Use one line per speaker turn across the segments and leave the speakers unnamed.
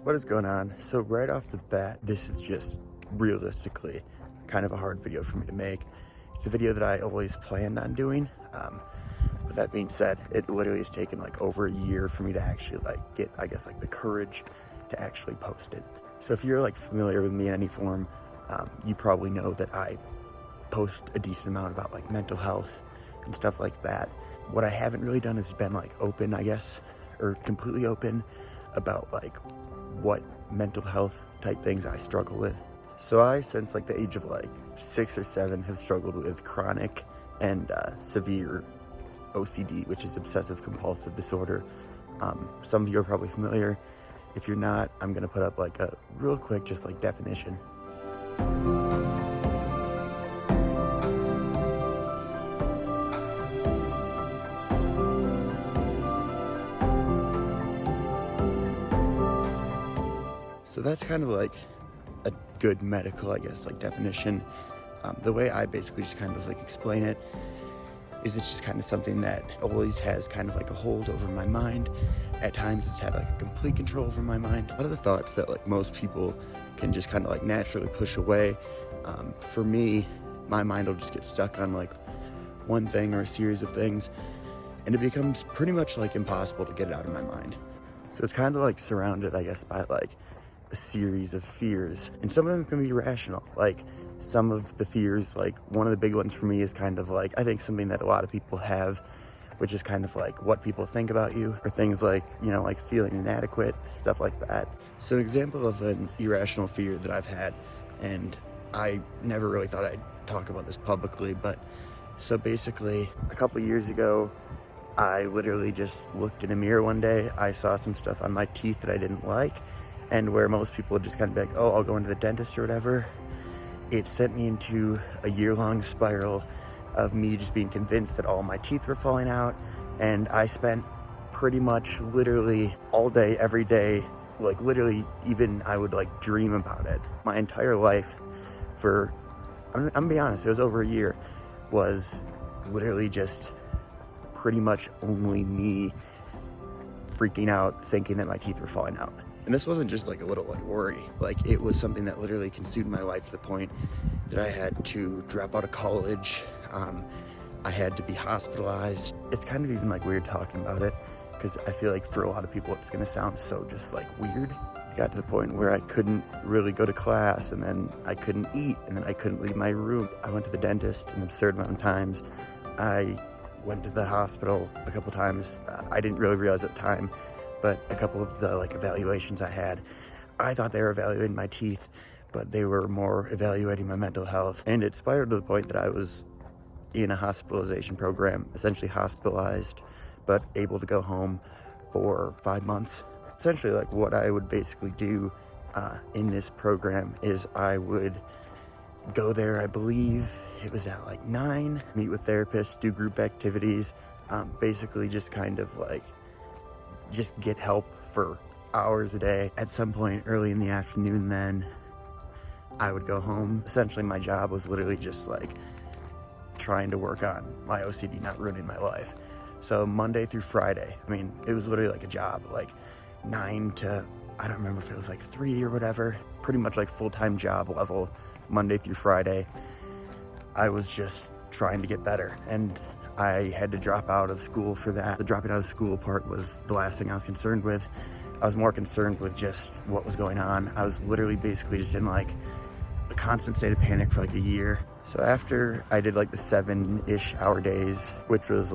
What is going on? So right off the bat, this is just realistically kind of a hard video for me to make. It's a video that I always planned on doing. With that being said, it literally has taken like over a year for me to actually get, I guess, the courage to actually post it. So if you're familiar with me in any form, you probably know that I post a decent amount about mental health and stuff like that. What I haven't really done is been open, I guess, or completely open about what mental health type things I struggle with. So I, since the age of 6 or 7, have struggled with chronic and severe OCD, which is obsessive compulsive disorder. Some of you are probably familiar. If you're not, I'm gonna put up a real quick definition. So that's kind of a good medical, I guess, definition. The way I basically just kind of explain it is it's just kind of something that always has kind of a hold over my mind. At times it's had a complete control over my mind. A lot of the thoughts that most people can just kind of naturally push away. For me, my mind will just get stuck on one thing or a series of things, and it becomes pretty much impossible to get it out of my mind. So it's kind of surrounded, I guess, by a series of fears, and some of them can be rational. Some of the fears, one of the big ones for me is kind of I think something that a lot of people have, which is kind of what people think about you, or things feeling inadequate, stuff like that. So an example of an irrational fear that I've had, and I never really thought I'd talk about this publicly, but so basically a couple years ago, I literally just looked in a mirror one day. I saw some stuff on my teeth that I didn't like, and where most people would just kind of be oh, I'll go into the dentist or whatever, it sent me into a year-long spiral of me just being convinced that all my teeth were falling out. And I spent pretty much literally all day, every day, literally even I would dream about it. My entire life for, I'm gonna be honest, it was over a year, was literally just pretty much only me freaking out, thinking that my teeth were falling out. And this wasn't just a little worry. It was something that literally consumed my life to the point that I had to drop out of college. I had to be hospitalized. It's kind of even weird talking about it, because I feel for a lot of people it's gonna sound so just weird. It got to the point where I couldn't really go to class, and then I couldn't eat, and then I couldn't leave my room. I went to the dentist an absurd amount of times. I went to the hospital a couple times. I didn't really realize at the time, but a couple of the evaluations I had, I thought they were evaluating my teeth, but they were more evaluating my mental health. And it spiraled to the point that I was in a hospitalization program, essentially hospitalized, but able to go home for 5 months. Essentially what I would basically do in this program is I would go there, I believe it was at 9, meet with therapists, do group activities, basically just kind of just get help for hours a day. At some point early in the afternoon, then I would go home. Essentially my job was literally just trying to work on my OCD not ruining my life. So Monday through Friday, I mean, it was literally a job, 9 to, I don't remember if it was 3 or whatever, pretty much full-time job level, Monday through Friday. I was just trying to get better, and I had to drop out of school for that. The dropping out of school part was the last thing I was concerned with. I was more concerned with just what was going on. I was literally basically just in a constant state of panic for a year. So after I did the 7-ish hour days, which was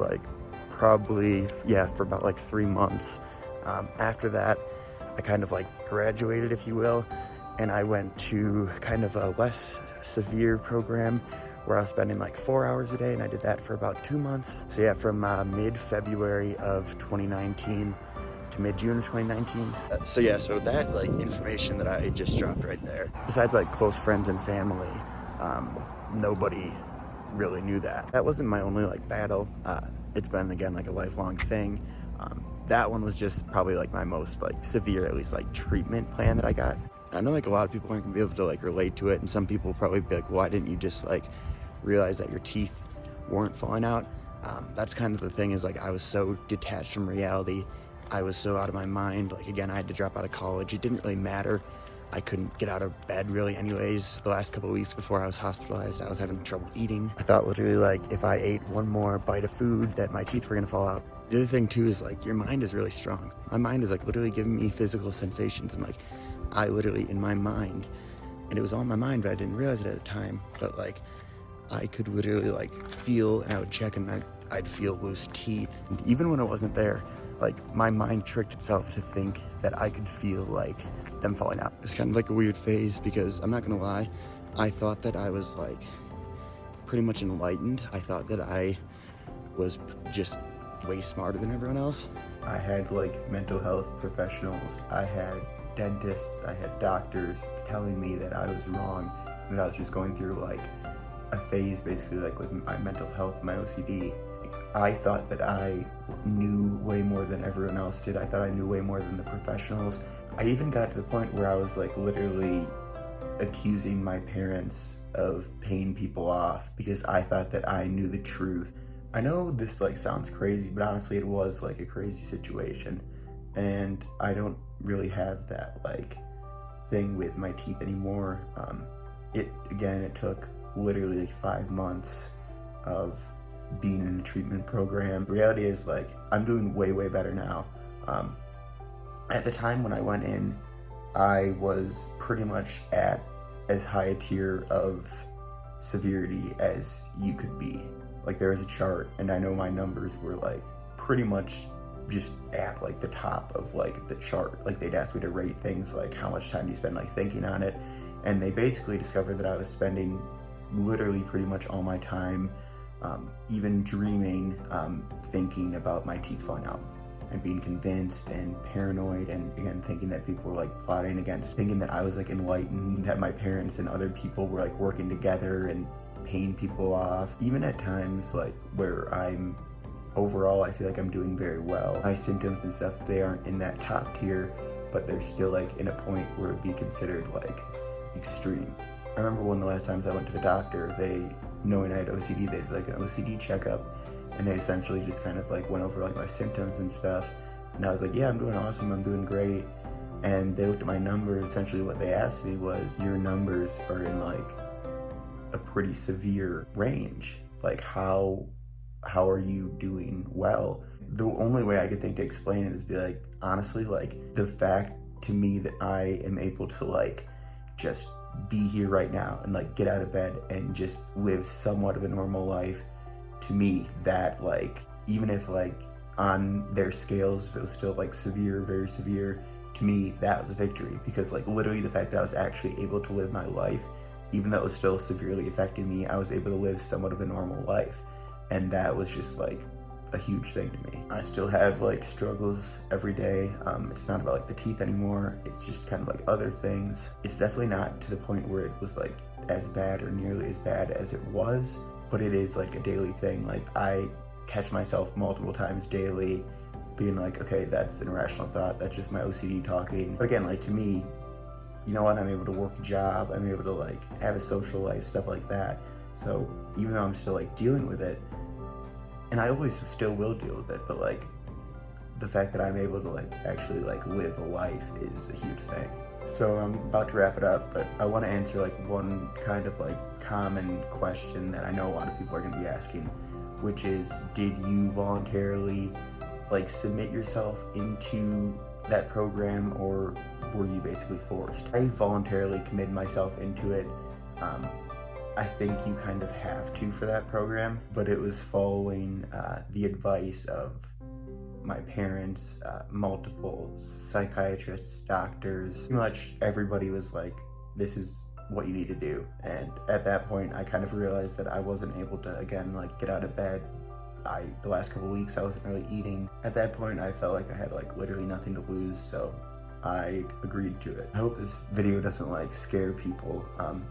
probably, yeah, for about 3 months. After that, I kind of graduated, if you will, and I went to kind of a less severe program where I was spending 4 hours a day, and I did that for about 2 months. So yeah, from mid-February of 2019 to mid-June of 2019. So yeah, so that information that I just dropped right there, besides close friends and family, nobody really knew that. That wasn't my only battle. It's been, again, a lifelong thing. That one was just probably my most severe, at least treatment plan that I got. I know a lot of people aren't gonna be able to relate to it, and some people will probably be why didn't you just realize that your teeth weren't falling out? That's kind of the thing, is I was so detached from reality. I was so out of my mind. Like, again, I had to drop out of college. It didn't really matter. I couldn't get out of bed really anyways. The last couple of weeks before I was hospitalized, I was having trouble eating. I thought literally like if I ate one more bite of food that my teeth were gonna fall out. The other thing too is like your mind is really strong. My mind is like literally giving me physical sensations, and like I literally in my mind, and it was all in my mind, but I didn't realize it at the time, but like I could literally like feel, and I would check and I'd feel loose teeth. And even when it wasn't there, like my mind tricked itself to think that I could feel like them falling out. It's kind of like a weird phase because I'm not gonna lie, I thought that I was like pretty much enlightened. I thought that I was just way smarter than everyone else. I had like mental health professionals, I had dentists, I had doctors telling me that I was wrong, and that I was just going through like a phase basically like with my mental health, my OCD. I thought that I knew way more than everyone else did. I thought I knew way more than the professionals. I even got to the point where I was like literally accusing my parents of paying people off because I thought that I knew the truth. I know this like sounds crazy, but honestly it was like a crazy situation, and I don't really have that like thing with my teeth anymore. It took literally 5 months of being in a treatment program. The reality is like I'm doing way better now. At the time when I went in, I was pretty much at as high a tier of severity as you could be. Like there was a chart, and I know my numbers were like pretty much just at like the top of like the chart. Like they'd ask me to rate things like how much time do you spend like thinking on it, and they basically discovered that I was spending literally pretty much all my time even dreaming, thinking about my teeth falling out, and being convinced and paranoid, and again thinking that people were like plotting against, thinking that I was like enlightened, that my parents and other people were like working together and paying people off. Even at times like where I'm overall I feel like I'm doing very well, my symptoms and stuff, they aren't in that top tier, but they're still like in a point where it'd be considered like extreme. I remember one of the last times I went to the doctor, they, knowing I had OCD, they did like an OCD checkup, and they essentially just kind of like went over like my symptoms and stuff, and I was like, yeah, I'm doing awesome, I'm doing great. And they looked at my numbers. Essentially what they asked me was, your numbers are in like a pretty severe range, like how are you doing well? The only way I could think to explain it is be like, honestly, like the fact to me that I am able to like just be here right now and like get out of bed and just live somewhat of a normal life, to me that like, even if like on their scales if it was still like severe, very severe, to me that was a victory. Because like literally the fact that I was actually able to live my life, even though it was still severely affecting me, I was able to live somewhat of a normal life, and that was just like a huge thing to me. I still have like struggles every day. It's not about like the teeth anymore, it's just kind of like other things. It's definitely not to the point where it was like as bad or nearly as bad as it was, but it is like a daily thing. Like I catch myself multiple times daily being like, okay, that's an irrational thought, that's just my OCD talking. But again, like to me, you know what, I'm able to work a job, I'm able to like have a social life, stuff like that. So even though I'm still like dealing with it, and I always still will deal with it, but like the fact that I'm able to like actually like live a life is a huge thing. So I'm about to wrap it up, but I want to answer like one kind of like common question that I know a lot of people are going to be asking, which is, did you voluntarily like submit yourself into that program, or were you basically forced? I voluntarily committed myself into it. I think you kind of have to for that program, but it was following the advice of my parents, multiple psychiatrists, doctors. Pretty much everybody was like, this is what you need to do. And at that point, I kind of realized that I wasn't able to, again, like get out of bed. The last couple weeks, I wasn't really eating. At that point, I felt like I had like literally nothing to lose, so I agreed to it. I hope this video doesn't like scare people.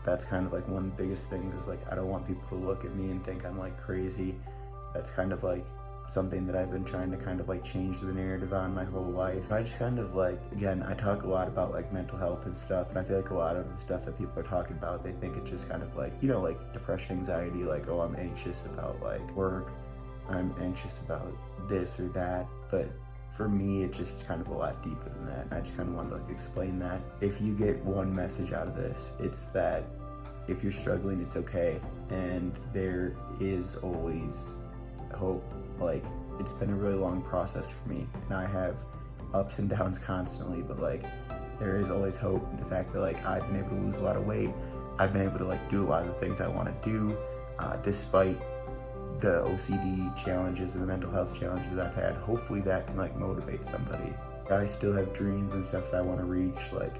That's kind of like one of the biggest things, is like I don't want people to look at me and think I'm like crazy. That's kind of like something that I've been trying to kind of like change the narrative on my whole life. I just kind of like, again, I talk a lot about like mental health and stuff, and I feel like a lot of the stuff that people are talking about, they think it's just kind of like, you know, like depression, anxiety, like, oh, I'm anxious about like work, I'm anxious about this or that. But for me, it's just kind of a lot deeper than that. And I just kind of wanted to like explain that. If you get one message out of this, it's that if you're struggling, it's okay. And there is always hope. Like, it's been a really long process for me, and I have ups and downs constantly, but like, there is always hope. The fact that like I've been able to lose a lot of weight, I've been able to like do a lot of the things I want to do, despite the OCD challenges and the mental health challenges I've had. Hopefully that can like motivate somebody. I still have dreams and stuff that I want to reach. Like,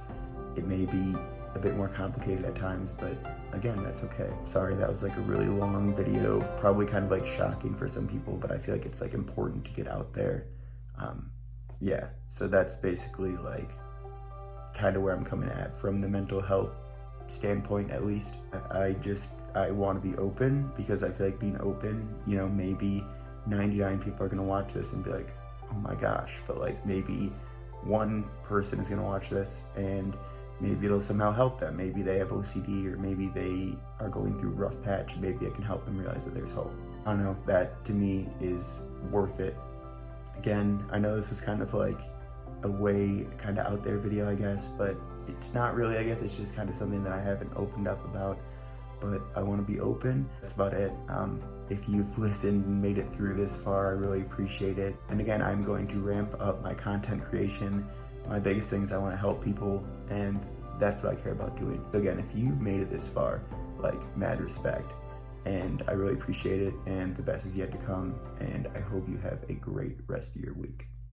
it may be a bit more complicated at times, but again, that's okay. Sorry, that was like a really long video, probably kind of like shocking for some people, but I feel like it's like important to get out there. Yeah, so that's basically like kind of where I'm coming at from the mental health standpoint, at least. I want to be open, because I feel like being open, you know, maybe 99 people are going to watch this and be like, oh my gosh, but like maybe one person is going to watch this and maybe it'll somehow help them. Maybe they have OCD, or maybe they are going through a rough patch, and maybe it can help them realize that there's hope. I don't know, that to me is worth it. Again, I know this is kind of like a way kind of out there video, I guess, but it's not really. I guess it's just kind of something that I haven't opened up about, but I want to be open. That's about it. If you've listened and made it through this far, I really appreciate it. And again, I'm going to ramp up my content creation. My biggest thing is I want to help people, and that's what I care about doing. So again, if you've made it this far, like, mad respect, and I really appreciate it, and the best is yet to come, and I hope you have a great rest of your week.